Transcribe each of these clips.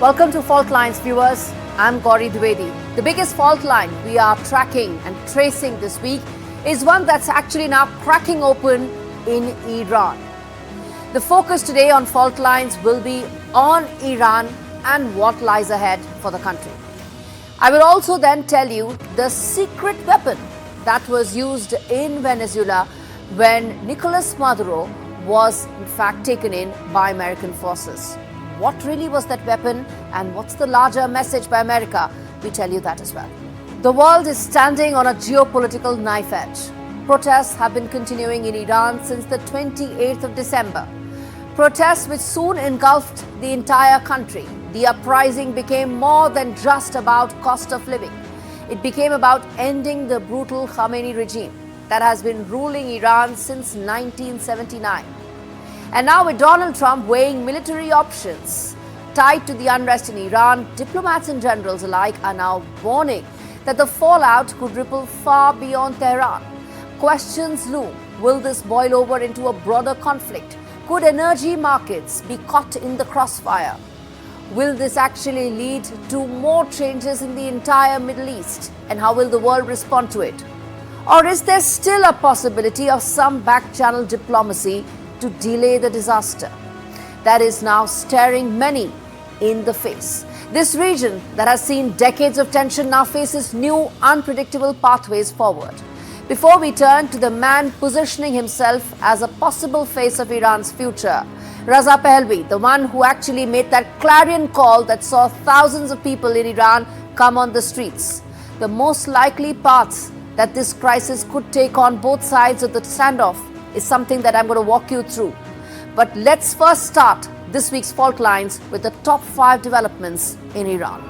Welcome to Fault Lines, viewers. I'm Gauri Dwivedi. The biggest fault line we are tracking and tracing this week is one that's actually now cracking open in Iran. The focus today on Fault Lines will be on Iran and what lies ahead for the country. I will also then tell you the secret weapon that was used in Venezuela when Nicolas Maduro was in fact taken in by American forces. What really was that weapon and what's the larger message by America? We tell you that as well. The world is standing on a geopolitical knife edge. Protests have been continuing in Iran since the 28th of December. Protests which soon engulfed the entire country. The uprising became more than just about cost of living. It became about ending the brutal Khamenei regime that has been ruling Iran since 1979. And now with Donald Trump weighing military options tied to the unrest in Iran, diplomats and generals alike are now warning that the fallout could ripple far beyond Tehran. Questions loom. Will this boil over into a broader conflict? Could energy markets be caught in the crossfire? Will this actually lead to more changes in the entire Middle East? And how will the world respond to it? Or is there still a possibility of some back-channel diplomacy to delay the disaster that is now staring many in the face? This region that has seen decades of tension now faces new unpredictable pathways forward. Before we turn to the man positioning himself as a possible face of Iran's future, Reza Pahlavi, the one who actually made that clarion call that saw thousands of people in Iran come on the streets. The most likely paths that this crisis could take on both sides of the standoff is something that I'm going to walk you through. But let's first start this week's Fault Lines with the top 5 developments in Iran.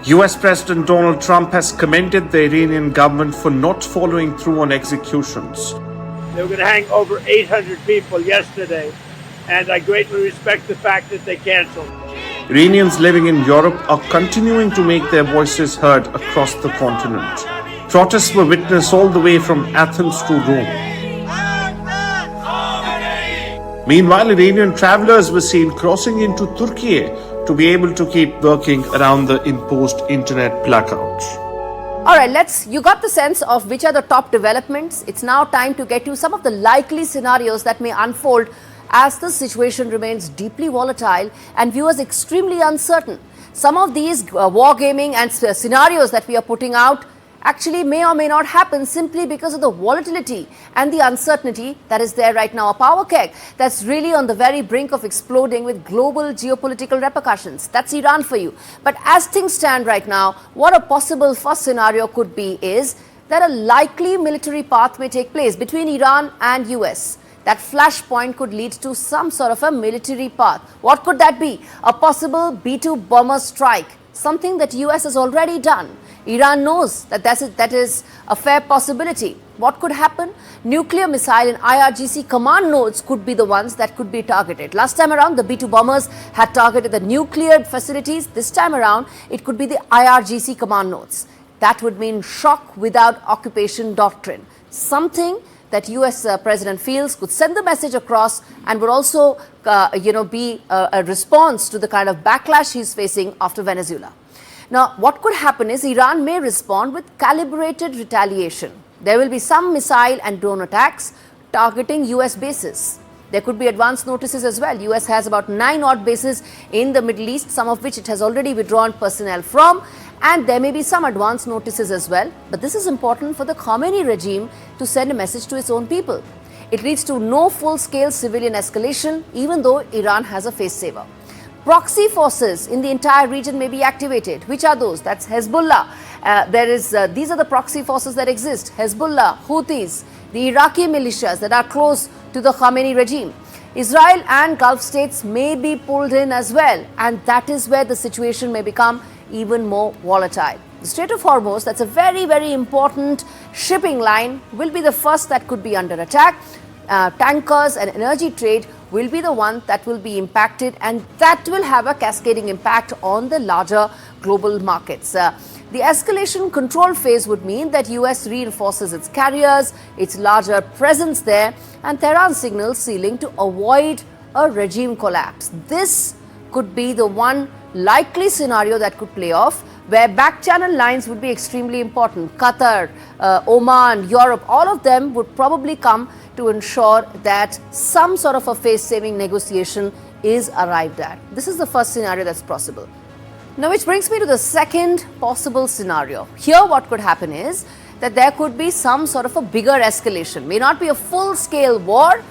US President Donald Trump has commended the Iranian government for not following through on executions. They were going to hang over 800 people yesterday, and I greatly respect the fact that they canceled. Iranians living in Europe are continuing to make their voices heard across the continent. Protests were witnessed all the way from Athens to Rome. Meanwhile, Iranian travelers were seen crossing into Turkey to be able to keep working around the imposed internet blackouts. All right, you got the sense of which are the top developments. It's now time to get to some of the likely scenarios that may unfold as the situation remains deeply volatile and viewers extremely uncertain. Some of these wargaming and scenarios that we are putting out actually may or may not happen simply because of the volatility and the uncertainty that is there right now. A power keg that's really on the very brink of exploding with global geopolitical repercussions. That's Iran for you. But as things stand right now, what a possible first scenario could be is that a likely military path may take place between Iran and US. That flashpoint could lead to some sort of a military path. What could that be? A possible B-2 bomber strike, something that US has already done. Iran knows that is a fair possibility. What could happen? Nuclear missile and IRGC command nodes could be the ones that could be targeted. Last time around, the B-2 bombers had targeted the nuclear facilities. This time around, it could be the IRGC command nodes. That would mean shock without occupation doctrine. Something that US President feels could send the message across and would also be a response to the kind of backlash he's facing after Venezuela. Now, what could happen is Iran may respond with calibrated retaliation. There will be some missile and drone attacks targeting US bases. There could be advance notices as well. US has about 9 odd bases in the Middle East, some of which it has already withdrawn personnel from, and there may be some advance notices as well. But this is important for the Khamenei regime to send a message to its own people. It leads to no full-scale civilian escalation, even though Iran has a face saver. Proxy forces in the entire region may be activated. Which are those? That's Hezbollah. These are the proxy forces that exist. Hezbollah, Houthis, the Iraqi militias that are close to the Khamenei regime. Israel and Gulf states may be pulled in as well. And that is where the situation may become even more volatile. The Strait of Hormuz, that's a very, very important shipping line, will be the first that could be under attack. Tankers and energy trade will be the one that will be impacted, and that will have a cascading impact on the larger global markets. The escalation control phase would mean that US reinforces its carriers, its larger presence there, and Tehran signals sealing to avoid a regime collapse. This could be the one likely scenario that could play off, where back channel lines would be extremely important. Qatar, Oman, Europe, all of them would probably come to ensure that some sort of a face-saving negotiation is arrived at. This is the first scenario that's possible. Now, which brings me to the second possible scenario. Here, what could happen is that there could be some sort of a bigger escalation. May not be a full-scale war.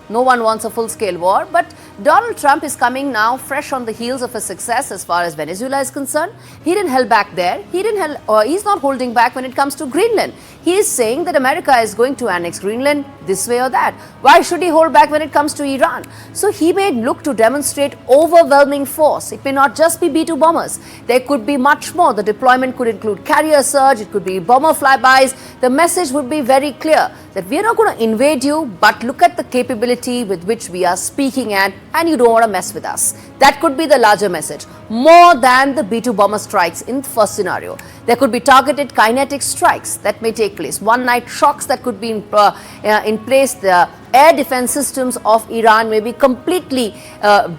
No one wants a full-scale war, but Donald Trump is coming now fresh on the heels of a success as far as Venezuela is concerned. He didn't hold back there. He's not holding back when it comes to Greenland. He is saying that America is going to annex Greenland this way or that. Why should he hold back when it comes to Iran? So he may look to demonstrate overwhelming force. It may not just be B-2 bombers. There could be much more. The deployment could include carrier surge. It could be bomber flybys. The message would be very clear that we are not going to invade you, but look at the capability with which we are speaking at, and you don't want to mess with us. That could be the larger message, more than the B-2 bomber strikes in the first scenario. There could be targeted kinetic strikes that may take place, one-night shocks that could be in place. The air defense systems of Iran may be completely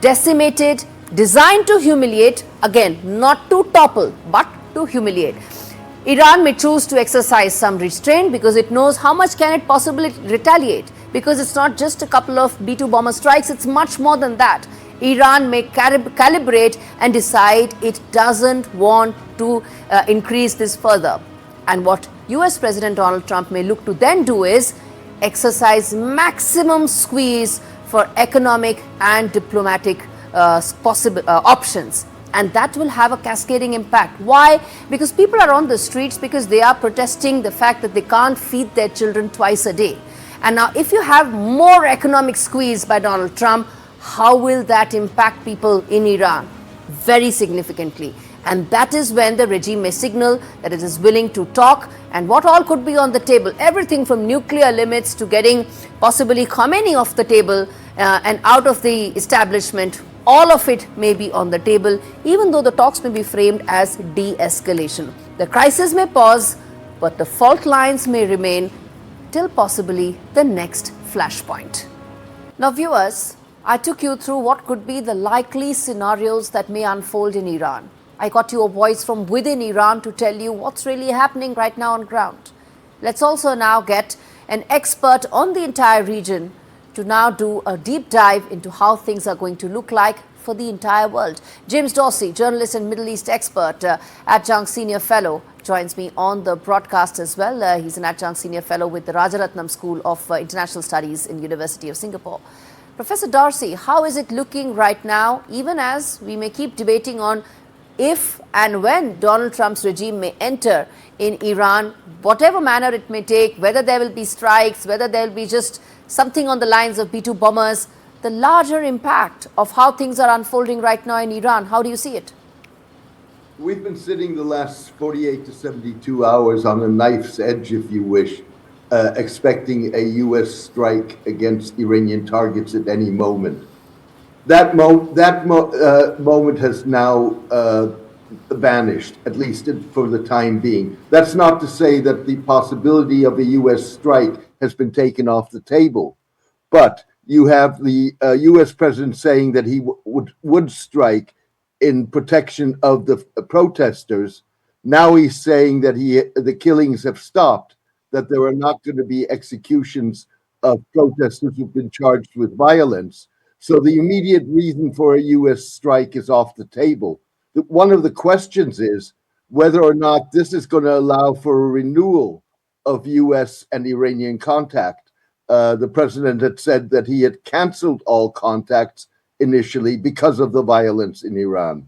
decimated, designed to humiliate, again, not to topple, but to humiliate. Iran may choose to exercise some restraint because it knows how much can it possibly retaliate, because it's not just a couple of B-2 bomber strikes, it's much more than that. Iran may calibrate and decide it doesn't want to increase this further. And what US President Donald Trump may look to then do is exercise maximum squeeze for economic and diplomatic possible options. And that will have a cascading impact. Why? Because people are on the streets because they are protesting the fact that they can't feed their children twice a day. And now if you have more economic squeeze by Donald Trump, how will that impact people in Iran? Very significantly. And that is when the regime may signal that it is willing to talk, and what all could be on the table. Everything from nuclear limits to getting possibly Khomeini off the table and out of the establishment. All of it may be on the table, even though the talks may be framed as de-escalation. The crisis may pause, but the fault lines may remain till possibly the next flashpoint. Now, viewers, I took you through what could be the likely scenarios that may unfold in Iran. I got you a voice from within Iran to tell you what's really happening right now on ground. Let's also now get an expert on the entire region to now do a deep dive into how things are going to look like for the entire world. James Dorsey, journalist and Middle East expert, adjunct senior fellow, joins me on the broadcast as well. He's an adjunct senior fellow with the Rajaratnam School of International Studies in University of Singapore. Professor Dorsey, how is it looking right now, even as we may keep debating on if and when Donald Trump's regime may enter in Iran, whatever manner it may take, whether there will be strikes, whether there will be just something on the lines of B-2 bombers, the larger impact of how things are unfolding right now in Iran, how do you see it? We've been sitting the last 48 to 72 hours on a knife's edge, if you wish, expecting a U.S. strike against Iranian targets at any moment. That moment has now vanished, at least for the time being. That's not to say that the possibility of a U.S. strike has been taken off the table, but you have the U.S. president saying that he would strike in protection of the protesters. Now he's saying that the killings have stopped, that there are not going to be executions of protesters who've been charged with violence. So the immediate reason for a U.S. strike is off the table. One of the questions is whether or not this is going to allow for a renewal of U.S. and Iranian contact. The president had said that he had canceled all contacts initially because of the violence in Iran.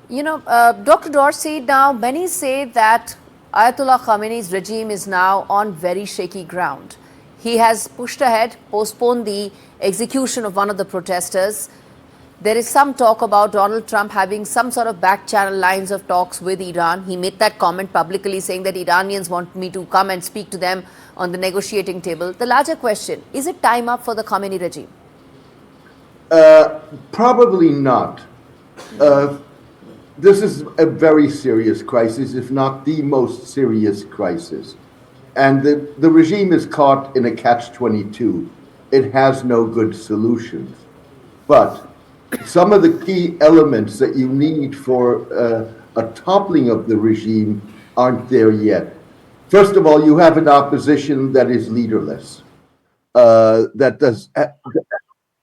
You know, Dr. Dorsey, now many say that Ayatollah Khamenei's regime is now on very shaky ground. He has pushed ahead, postponed the execution of one of the protesters. There is some talk about Donald Trump having some sort of back channel lines of talks with Iran. He made that comment publicly saying that Iranians want me to come and speak to them on the negotiating table. The larger question, is it time up for the Khamenei regime? Probably not. This is a very serious crisis, if not the most serious crisis. And the regime is caught in a catch-22. It has no good solutions. But some of the key elements that you need for a toppling of the regime aren't there yet. First of all, you have an opposition that is leaderless, that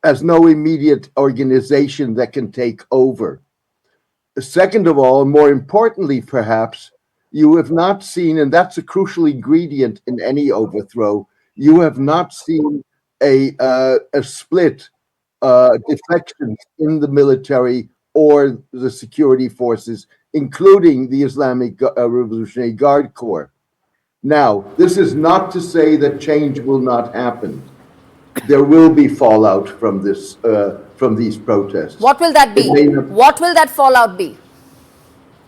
has no immediate organization that can take over. Second of all, more importantly, perhaps, you have not seen, and that's a crucial ingredient in any overthrow, you have not seen a split defections in the military or the security forces, including the Islamic Revolutionary Guard Corps. Now, this is not to say that change will not happen. There will be fallout from this, from these protests. What will that be? What will that fallout be?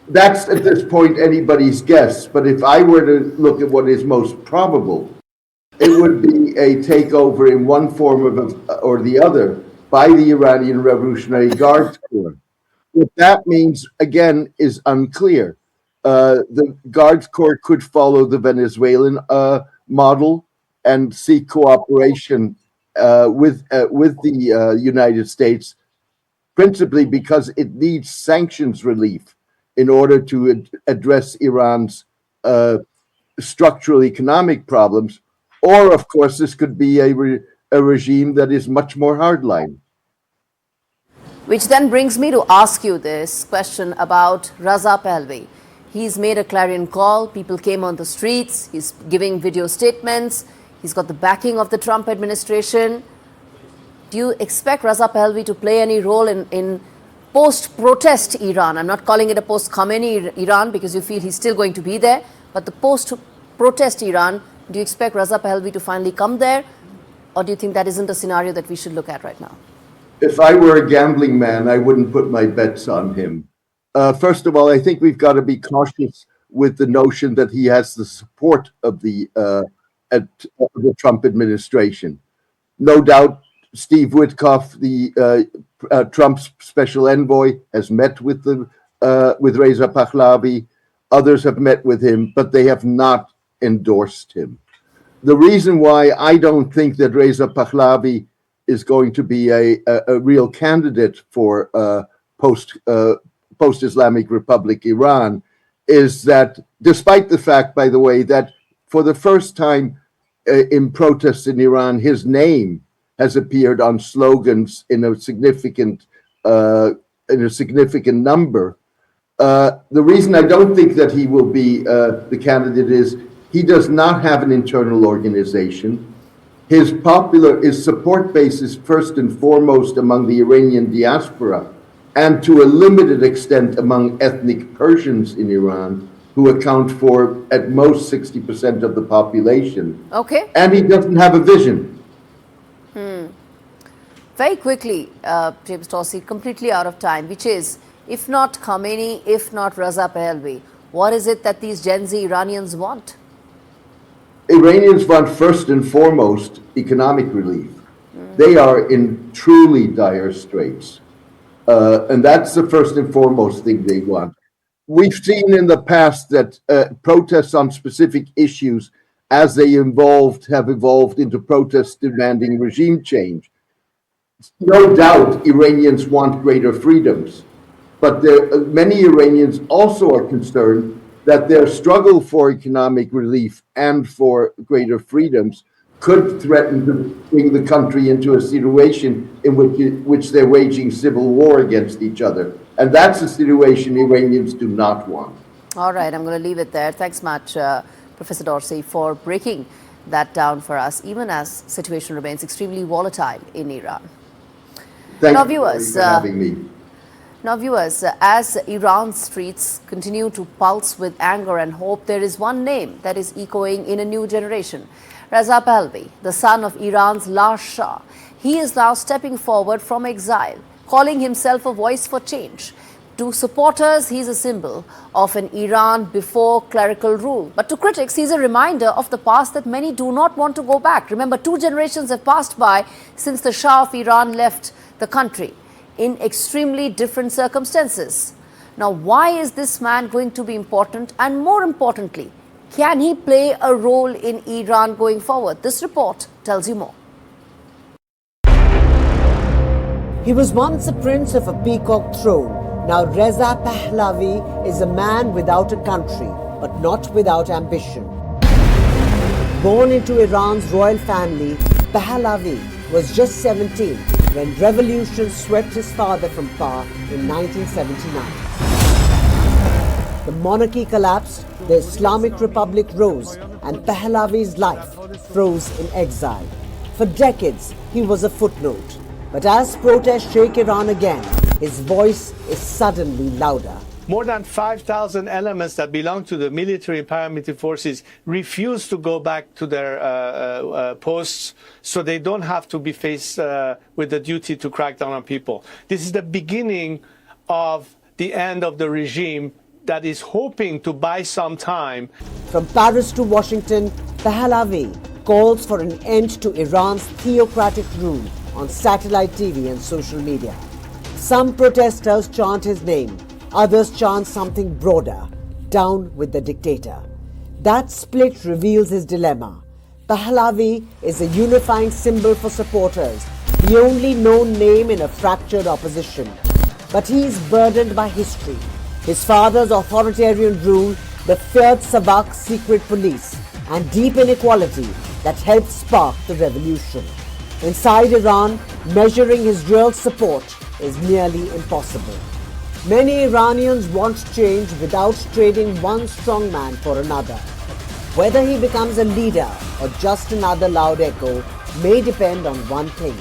That's at this point anybody's guess. But if I were to look at what is most probable, it would be a takeover in one form or the other by the Iranian Revolutionary Guard Corps. What that means, again, is unclear. The Guards Corps could follow the Venezuelan model and seek cooperation with the United States, principally because it needs sanctions relief in order to address Iran's structural economic problems. Or, of course, this could be a regime that is much more hardline. Which then brings me to ask you this question about Reza Pahlavi. He's made a clarion call. People came on the streets. He's giving video statements. He's got the backing of the Trump administration. Do you expect Reza Pahlavi to play any role in post-protest Iran? I'm not calling it a post-Khamenei Iran because you feel he's still going to be there. But the post-protest Iran, do you expect Reza Pahlavi to finally come there? Or do you think that isn't a scenario that we should look at right now? If I were a gambling man, I wouldn't put my bets on him. First of all, I think we've got to be cautious with the notion that he has the support of the Trump administration. No doubt, Steve Witkoff, Trump's special envoy, has met with Reza Pahlavi. Others have met with him, but they have not endorsed him. The reason why I don't think that Reza Pahlavi is going to be a real candidate for post-Islamic Republic Iran is that, despite the fact, by the way, that for the first time in protests in Iran, his name has appeared on slogans in a significant number. The reason I don't think that he will be the candidate is he does not have an internal organization. His support base is first and foremost among the Iranian diaspora, and to a limited extent among ethnic Persians in Iran, who account for at most 60% of the population. Okay. And he doesn't have a vision. Very quickly, James Torsey, completely out of time, which is, if not Khamenei, if not Reza Pahlavi, what is it that these Gen Z Iranians want? Iranians want first and foremost economic relief. They are in truly dire straits. And that's the first and foremost thing they want. We've seen in the past that protests on specific issues, as they have evolved into protests demanding regime change. No doubt Iranians want greater freedoms, but many Iranians also are concerned that their struggle for economic relief and for greater freedoms could threaten to bring the country into a situation in which they're waging civil war against each other. And that's a situation Iranians do not want. All right, I'm going to leave it there. Thanks much, Professor Dorsey, for breaking that down for us, even as situation remains extremely volatile in Iran. Thank now, you viewers, for having me. Now, viewers, as Iran's streets continue to pulse with anger and hope, there is one name that is echoing in a new generation. Reza Pahlavi, the son of Iran's last Shah. He is now stepping forward from exile, calling himself a voice for change. To supporters, he's a symbol of an Iran before clerical rule. But to critics, he's a reminder of the past that many do not want to go back. Remember, 2 generations have passed by since the Shah of Iran left the country in extremely different circumstances. Now, why is this man going to be important? And more importantly, can he play a role in Iran going forward? This report tells you more. He was once a prince of a peacock throne. Now Reza Pahlavi is a man without a country, but not without ambition. Born into Iran's royal family, Pahlavi was just 17 when revolution swept his father from power in 1979. The monarchy collapsed, the Islamic Republic rose, and Pahlavi's life froze in exile. For decades, he was a footnote. But as protests shake Iran again, his voice is suddenly louder. More than 5,000 elements that belong to the military and paramilitary forces refuse to go back to their posts, so they don't have to be faced with the duty to crack down on people. This is the beginning of the end of the regime that is hoping to buy some time. From Paris to Washington, Pahlavi calls for an end to Iran's theocratic rule on satellite TV and social media. Some protesters chant his name, others chant something broader, down with the dictator. That split reveals his dilemma. Pahlavi is a unifying symbol for supporters, the only known name in a fractured opposition. But he is burdened by history. His father's authoritarian rule, the feared Savak secret police, and deep inequality that helped spark the revolution. Inside Iran, measuring his real support is nearly impossible. Many Iranians want change without trading one strong man for another. Whether he becomes a leader or just another loud echo may depend on one thing.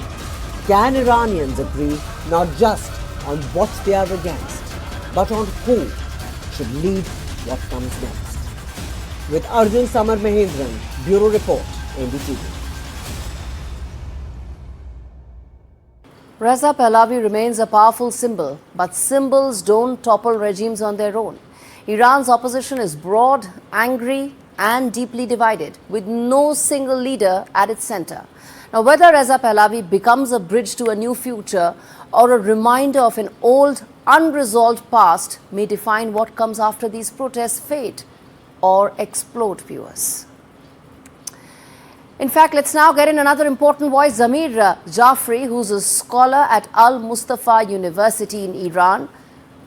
Can Iranians agree not just on what they are against, but on who should lead what comes next? With Arjun Samar Mahendran, Bureau Report, NDTV. Reza Pahlavi remains a powerful symbol, but symbols don't topple regimes on their own. Iran's opposition is broad, angry, and deeply divided, with no single leader at its center. Now, whether Reza Pahlavi becomes a bridge to a new future or a reminder of an old, unresolved past may define what comes after these protests fade or explode, viewers. In fact, let's now get in another important voice, Zamir Jafri, who's a scholar at Al Mustafa University in Iran,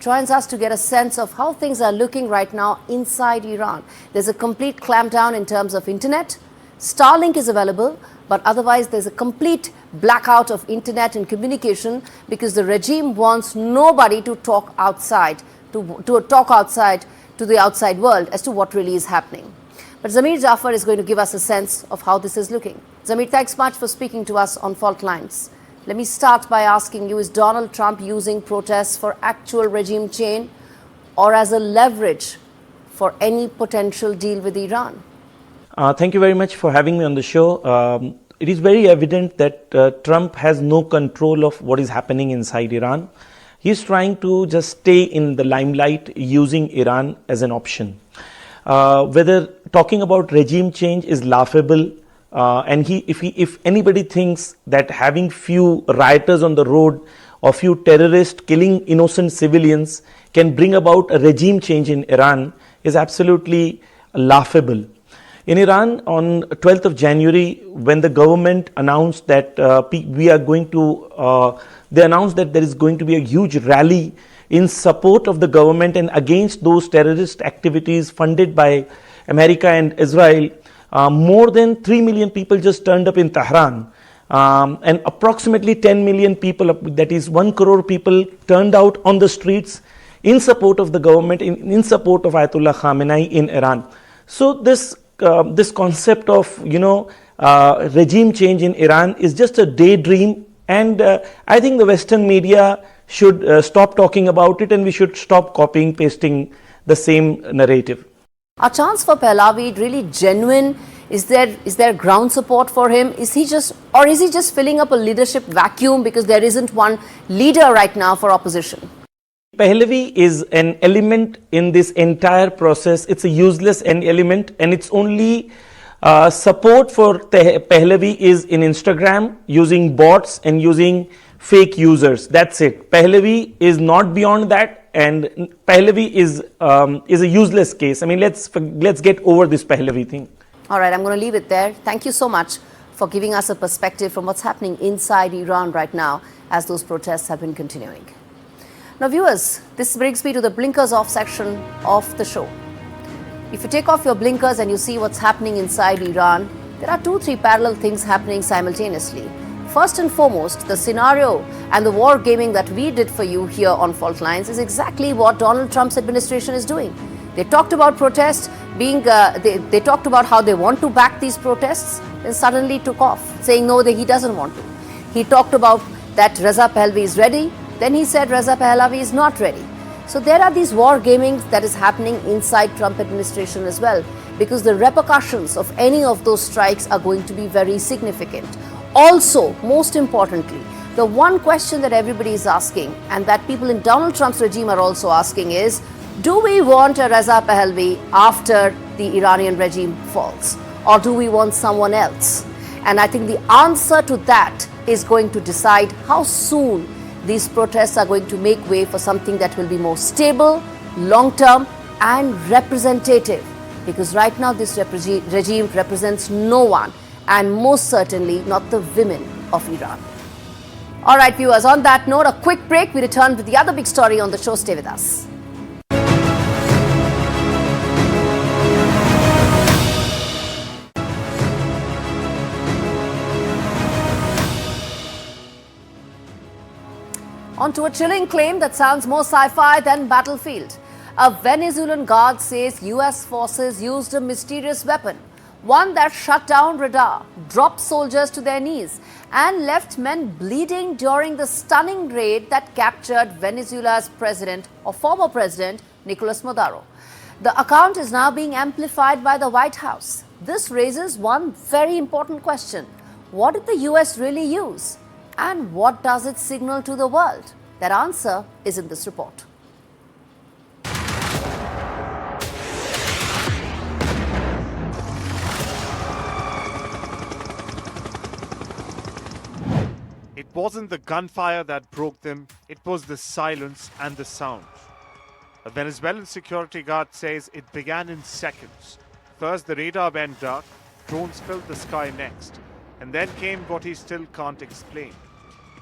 joins us to get a sense of how things are looking right now inside Iran. There's a complete clampdown in terms of internet. Starlink is available, but otherwise there's a complete blackout of internet and communication because the regime wants nobody to talk outside, to the outside world as to what really is happening. But Zamir Jafar is going to give us a sense of how this is looking. Zamir, thanks much for speaking to us on Fault Lines. Let me start by asking you, is Donald Trump using protests for actual regime change or as a leverage for any potential deal with Iran? Thank you very much for having me on the show. It is very evident that Trump has no control of what is happening inside Iran. He is trying to just stay in the limelight using Iran as an option. Whether talking about regime change is laughable, and if anybody thinks that having few rioters on the road or few terrorists killing innocent civilians can bring about a regime change in Iran is absolutely laughable. In Iran, on 12th of January, when the government announced that they announced that there is going to be a huge rally in support of the government and against those terrorist activities funded by America and Israel, more than 3 million people just turned up in Tehran. And approximately 10 million people, that is 1 crore people, turned out on the streets in support of the government, in support of Ayatollah Khamenei in Iran. So this concept of regime change in Iran is just a daydream, and I think the Western media should stop talking about it, and we should stop copying, pasting the same narrative. Are chants for Pahlavi really genuine? Is there ground support for him? Is he just filling up a leadership vacuum because there isn't one leader right now for opposition? Pahlavi is an element in this entire process. It's a useless element, and its only support for Pahlavi is in Instagram, using bots and using fake users. That's it. Pahlavi is not beyond that, and Pahlavi is a useless case. I mean, let's get over this Pahlavi thing. All right, I'm going to leave it there. Thank you so much for giving us a perspective from what's happening inside Iran right now as those protests have been continuing. Now viewers, this brings me to the blinkers off section of the show. If you take off your blinkers and you see what's happening inside Iran, there are 2-3 parallel things happening simultaneously. First and foremost, the scenario and the war gaming that we did for you here on Fault Lines is exactly what Donald Trump's administration is doing. They talked about protests they talked about how they want to back these protests, then suddenly took off, saying no, that he doesn't want to. He talked about that Reza Pahlavi is ready, then he said Reza Pahlavi is not ready. So there are these war gaming that is happening inside Trump administration as well, because the repercussions of any of those strikes are going to be very significant. Also, most importantly, the one question that everybody is asking and that people in Donald Trump's regime are also asking is, do we want a Reza Pahlavi after the Iranian regime falls, or do we want someone else? And I think the answer to that is going to decide how soon these protests are going to make way for something that will be more stable, long-term and representative. Because right now this regime represents no one, and most certainly not the women of Iran. All right, viewers, on that note, a quick break. We return with the other big story on the show. Stay with us. On to a chilling claim that sounds more sci-fi than battlefield. A Venezuelan guard says US forces used a mysterious weapon, one that shut down radar, dropped soldiers to their knees, and left men bleeding during the stunning raid that captured Venezuela's president, or former president, Nicolas Maduro. The account is now being amplified by the White House. This raises one very important question. What did the US really use? And what does it signal to the world? That answer is in this report. It wasn't the gunfire that broke them, it was the silence and the sound. A Venezuelan security guard says it began in seconds. First, the radar went dark, drones filled the sky next, and then came what he still can't explain.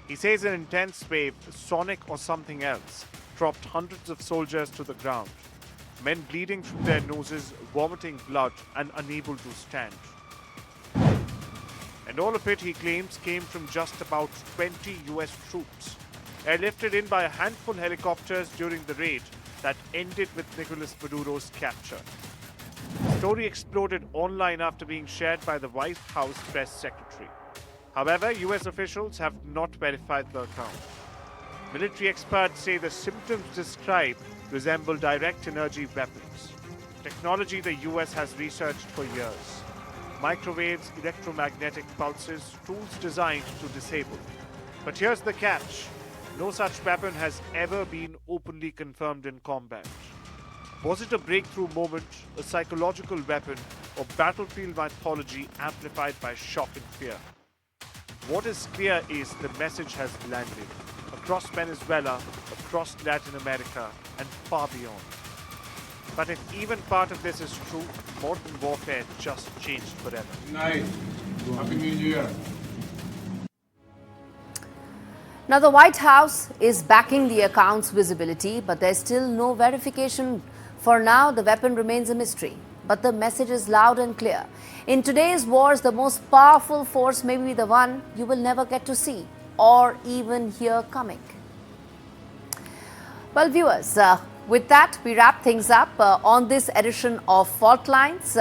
He says an intense wave, sonic or something else, dropped hundreds of soldiers to the ground. Men bleeding from their noses, vomiting blood, and unable to stand. And all of it, he claims, came from just about 20 US troops, airlifted in by a handful of helicopters during the raid that ended with Nicolas Maduro's capture. The story exploded online after being shared by the White House press secretary. However, US officials have not verified the account. Military experts say the symptoms described resemble direct energy weapons, technology the US has researched for years. Microwaves, electromagnetic pulses, tools designed to disable. But here's the catch. No such weapon has ever been openly confirmed in combat. Was it a breakthrough moment, a psychological weapon, or battlefield mythology amplified by shock and fear? What is clear is the message has landed across Venezuela, across Latin America, and far beyond. But if even part of this is true, modern warfare just changed forever. Good night. Happy New Year. Now, the White House is backing the account's visibility, but there's still no verification. For now, the weapon remains a mystery. But the message is loud and clear. In today's wars, the most powerful force may be the one you will never get to see or even hear coming. Well, viewers, with that, we wrap things up on this edition of Fault Lines.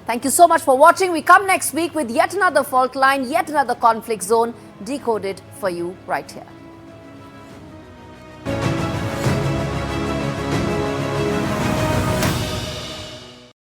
Thank you so much for watching. We come next week with yet another fault line, yet another conflict zone decoded for you right here.